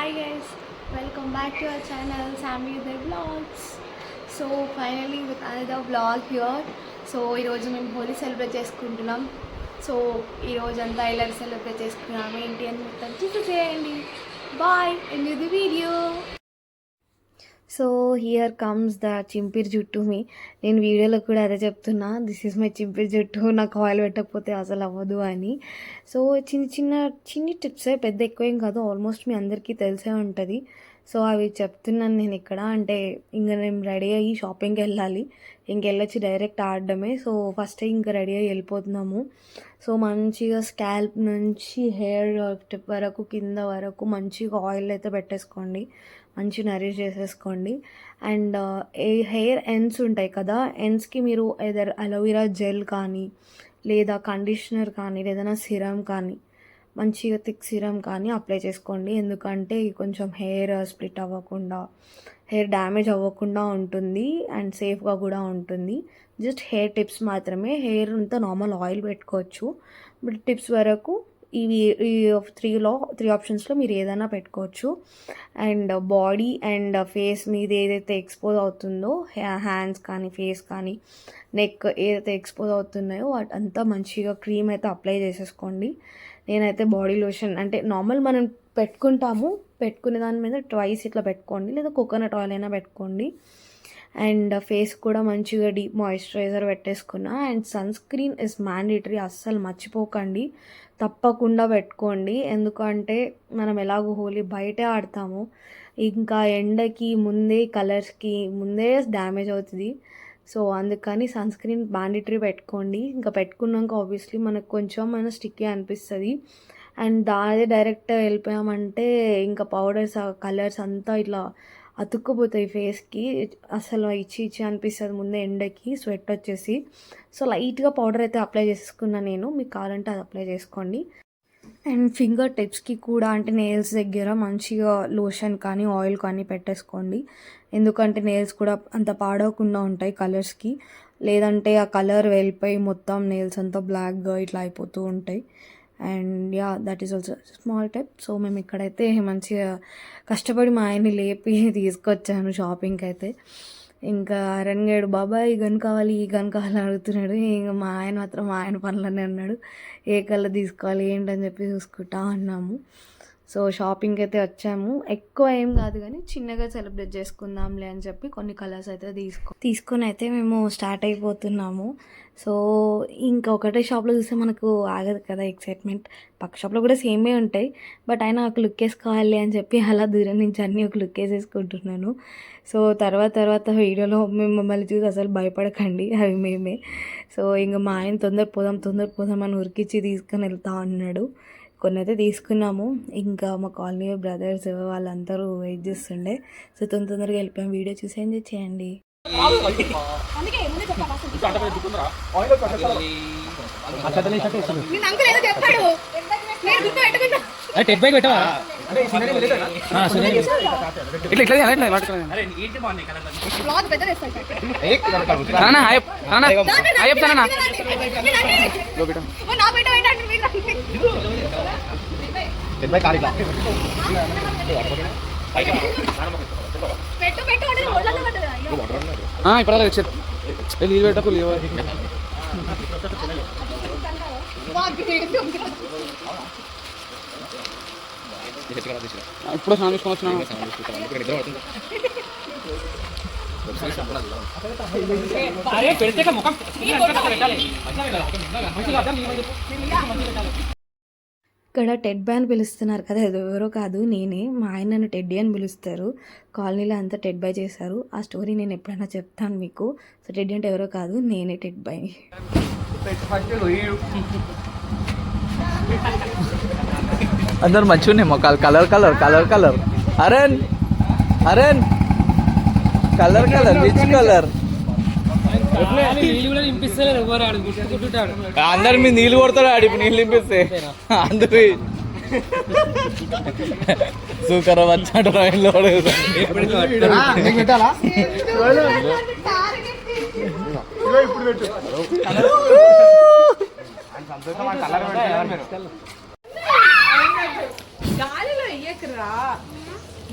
Hi guys, welcome back to our channel Sammy the Vlogs. So finally with another vlog here. So ఈ రోజు మేము Holi celebrate చేసుకుంటున్నాం. So ఈ రోజు అంతా ఇలా సెలబ్రేట్ చేసుకున్నాం ఏంటి అని మొత్తం చూసేయండి. Boy, enjoy the video. So here comes the చింపిరి జుట్టు మీ. నేను వీడియోలో కూడా అదే చెప్తున్నా, దిస్ ఈజ్ మై చింపిరి జుట్టు, నాకు ఆయిల్ పెట్టకపోతే అసలు అవ్వదు అని. సో చిన్ని టిప్సే, పెద్ద ఎక్కువేం కాదు, ఆల్మోస్ట్ మీ అందరికీ తెలిసే ఉంటుంది. సో అవి చెప్తున్నాను నేను ఇక్కడ. అంటే ఇంకా నేను రెడీ అయ్యి షాపింగ్కి వెళ్ళాలి, ఇంకెళ్ళొచ్చి డైరెక్ట్ ఆడడమే. సో ఫస్ట్ ఇంకా రెడీ అయ్యి వెళ్ళిపోతున్నాము. సో మంచిగా స్కాల్ప్ నుంచి హెయిర్ టిప్ వరకు కింద వరకు మంచిగా ఆయిల్ అయితే పెట్టేసుకోండి, మంచి నరిష్ చేసేసుకోండి. అండ్ హెయిర్ ఎండ్స్ ఉంటాయి కదా, ఎండ్స్కి మీరు ఏదర్ అలోవెరా జెల్ కానీ లేదా కండిషనర్ కానీ లేదా సిరమ్ కానీ, మంచిగా థిక్ సిరమ్ కానీ అప్లై చేసుకోండి. ఎందుకంటే కొంచెం హెయిర్ స్ప్లిట్ అవ్వకుండా, హెయిర్ డ్యామేజ్ అవ్వకుండా ఉంటుంది అండ్ సేఫ్గా కూడా ఉంటుంది. జస్ట్ హెయిర్ టిప్స్ మాత్రమే, హెయిర్ అంతా నార్మల్ ఆయిల్ పెట్టుకోవచ్చు, బట్ టిప్స్ వరకు ఇవి ఈ త్రీ ఆప్షన్స్లో మీరు ఏదైనా పెట్టుకోవచ్చు. అండ్ బాడీ అండ్ ఫేస్ మీద ఏదైతే ఎక్స్పోజ్ అవుతుందో, హ్యాండ్స్ కానీ ఫేస్ కానీ నెక్ ఏదైతే ఎక్స్పోజ్ అవుతున్నాయో వాటంతా మంచిగా క్రీమ్ అయితే అప్లై చేసేసుకోండి. నేనైతే బాడీ లోషన్ అంటే నార్మల్ మనం పెట్టుకునే దాని మీద ట్వైస్ ఇట్లా పెట్టుకోండి, లేదా కోకోనట్ ఆయిల్ అయినా పెట్టుకోండి. అండ్ ఫేస్ కూడా మంచిగా డీప్ మాయిశ్చరైజర్ పెట్టేసుకున్నా. And sunscreen is mandatory, అస్సలు మర్చిపోకండి, తప్పకుండా పెట్టుకోండి. ఎందుకంటే మనం ఎలాగో హోలీ బయటే ఆడతాము, ఇంకా ఎండకి ముందే కలర్స్కి ముందే డ్యామేజ్ అవుతుంది. సో అందుకని సన్ స్క్రీన్ మ్యాండేటరీ పెట్టుకోండి. ఇంకా పెట్టుకున్నాక ఆబ్వియస్లీ మనకు కొంచెం స్టిక్కీ అనిపిస్తుంది. అండ్ దాని డైరెక్ట్ వెళ్ళిపోయామంటే ఇంకా పౌడర్స్ కలర్స్ అంతా ఇట్లా అతుక్కుపోతాయి ఫేస్కి, అసలు ఇచ్చి అనిపిస్తుంది ముందే ఎండకి, స్వెట్ వచ్చేసి. సో లైట్గా పౌడర్ అయితే అప్లై చేసుకున్నా నేను, మీకు కావాలంటే అది అప్లై చేసుకోండి. అండ్ ఫింగర్ టిప్స్కి కూడా, అంటే నెయిల్స్ దగ్గర మంచిగా లోషన్ కానీ ఆయిల్ కానీ పెట్టేసుకోండి. ఎందుకంటే నెయిల్స్ కూడా అంత పాడవకుండా ఉంటాయి కలర్స్కి, లేదంటే ఆ కలర్ వెళ్ళిపోయి మొత్తం నెయిల్స్ అంతా బ్లాక్గా ఇట్లా అయిపోతూ ఉంటాయి. And yeah, that is also small tip. So మేము ఇక్కడైతే మంచిగా కష్టపడి మా ఆయన్ని లేపి తీసుకొచ్చాను షాపింగ్కి అయితే. ఇంకా అరణ్గాడు, బాబాయ్ ఈ గన్ కావాలి అడుగుతున్నాడు. ఇంకా మా ఆయన మాత్రం మా ఆయన పనులనే ఉన్నాడు, ఏ కలర్ తీసుకోవాలి ఏంటని చెప్పి చూసుకుంటా ఉన్నాము. సో షాపింగ్కి అయితే వచ్చాము, ఎక్కువ ఏం కాదు కానీ చిన్నగా సెలబ్రేట్ చేసుకుందాంలే అని చెప్పి కొన్ని కలర్స్ అయితే తీసుకొని అయితే మేము స్టార్ట్ అయిపోతున్నాము. సో ఇంకా ఒకటే షాప్లో చూస్తే మనకు ఆగదు కదా ఎక్సైట్మెంట్, పక్క షాప్లో కూడా సేమే ఉంటాయి, బట్ అయినా ఒక లుక్ వేసుకోవాలి అని చెప్పి అలా దూరం నుంచి అన్నీ ఒక లుక్ వేసేసుకుంటున్నాను. సో తర్వాత వీడియోలో మేము మమ్మల్ని చూసి అసలు భయపడకండి, అవి మేమే. సో ఇంకా మా ఆయన తొందర పోదాం అని ఉరికిచ్చి తీసుకొని వెళ్తా ఉన్నాడు. కొన్ని అయితే తీసుకున్నాము, ఇంకా మా కాలనీ బ్రదర్స్ వాళ్ళందరూ వెయిట్ చేస్తుండే. సో తొందరగా వెళ్ళిపోయాం. వీడియో చూసి ఎంజాయ్ చేయండి. ఇప్పుడు నీళ్ళు పెట్టకు లేవు. ఇప్పుడు స్నానం తీసుకొని వచ్చినా ఇక్కడ టెడ్ బాయ్ అని పిలుస్తున్నారు కదా, అది ఎవరో కాదు నేనే. మా ఆయన నన్ను టెడ్డీ అని పిలుస్తారు, కాలనీలో అంతా టెడ్ బాయ్ చేశారు. ఆ స్టోరీ నేను ఎప్పుడైనా చెప్తాను మీకు. సో టెడ్డీ అంటే ఎవరో కాదు, నేనే టెడ్ బాయ్. అందరు మంచిగా ఉన్నాయి మొక్కలు, కలర్ అరేన్ కలర్ రిచ్ కలర్. అందరు మీ నీళ్ళు కొడతాడు ఆడి, నీళ్ళు నింపిస్తే అందరు సూకర వచ్చాడు రైల్లో. గాలిలో ఎయ్యకురా.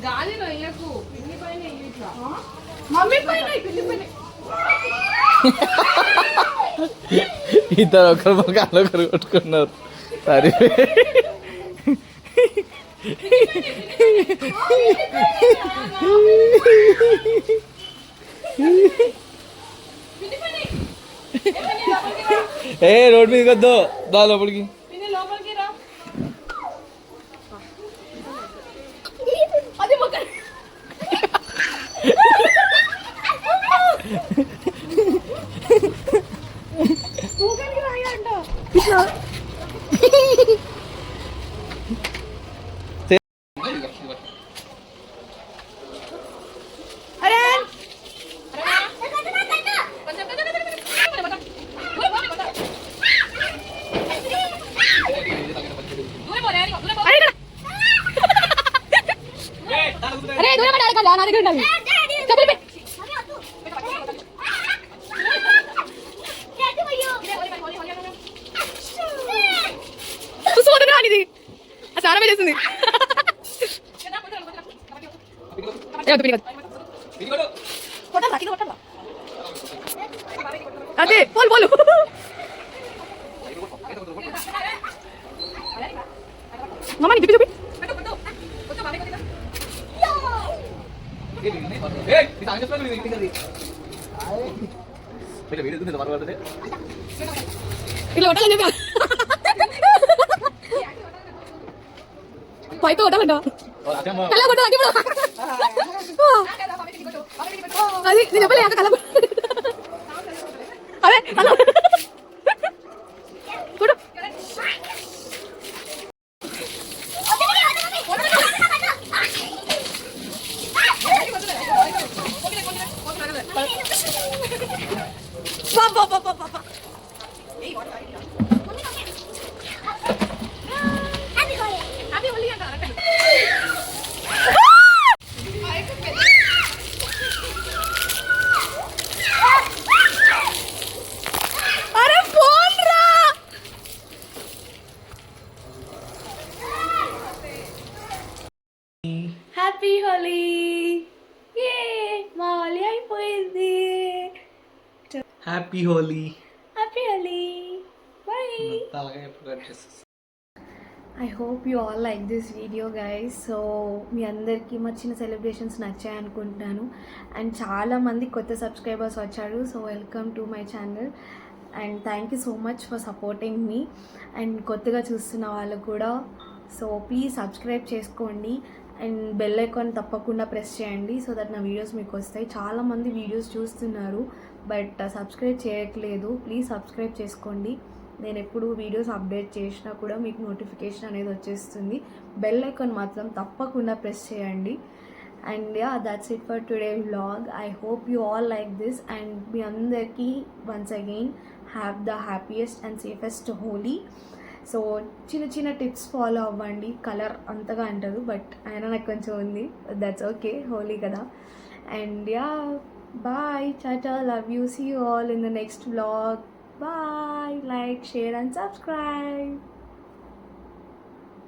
గాలిలో వేయకు పిన్ని పైన వేయి ఇట్లా మమ్మీ పైన పిన్ని పైన ఇద్దరు ఒకరు ముఖాలు ఒకరు కొట్టుకున్నారు సరే ఏ రోడ్ మీదకి వద్దు దా లోపలికి పిన్ని లోపలికి రా అది మొక్క ఊగలికి రాయంట అరే అరే దూరం పడాలి కదా నా దగ్గర ఉండాలి చెప్పులు పెట్టి సోదరు రానిది ఆ స్నానమే చేసింది అదే పోలు పోలు మమ్మని చూపి చూపి ఇట్లా కొట్టాలని చెప్పి పైతో కొట్టాలంట కళ్ళ కొట్టాలి అది నేను చెప్పలే కళ్ళ అదే అలా కొడు హ్యాపీ హోలీ ఏ మా హోలీ అయిపోయింది happy Holi happy Holi bye I hope you all like this video guys so మీ అందరికీ మా చిన్న సెలబ్రేషన్స్ నచ్చాయి అనుకుంటున్నాను అండ్ చాలామంది కొత్త సబ్స్క్రైబర్స్ వచ్చారు so welcome to my channel and thank you so much for supporting me and కొత్తగా చూస్తున్న వాళ్ళు కూడా సో ప్లీజ్ సబ్స్క్రైబ్ చేసుకోండి అండ్ బెల్ ఐకాన్ తప్పకుండా ప్రెస్ చేయండి సో దట్ నా వీడియోస్ మీకు వస్తాయి చాలామంది వీడియోస్ చూస్తున్నారు బట్ సబ్స్క్రైబ్ చేయట్లేదు ప్లీజ్ సబ్స్క్రైబ్ చేసుకోండి నేను ఎప్పుడు వీడియోస్ అప్డేట్ చేసినా కూడా మీకు నోటిఫికేషన్ అనేది వచ్చేస్తుంది బెల్ ఐకాన్ మాత్రం తప్పకుండా ప్రెస్ చేయండి and yeah that's it for today vlog I hope you all like this and మీ అందరికీ once again have the happiest and safest Holi so చిన్న చిన్న టిప్స్ ఫాలో అవ్వండి కలర్ అంతగా అంటారు బట్ అయినా నాకు కొంచెం ఉంది దట్స్ ఓకే హోలీ కదా and ya bye tata love you see you all in the next vlog bye like share and subscribe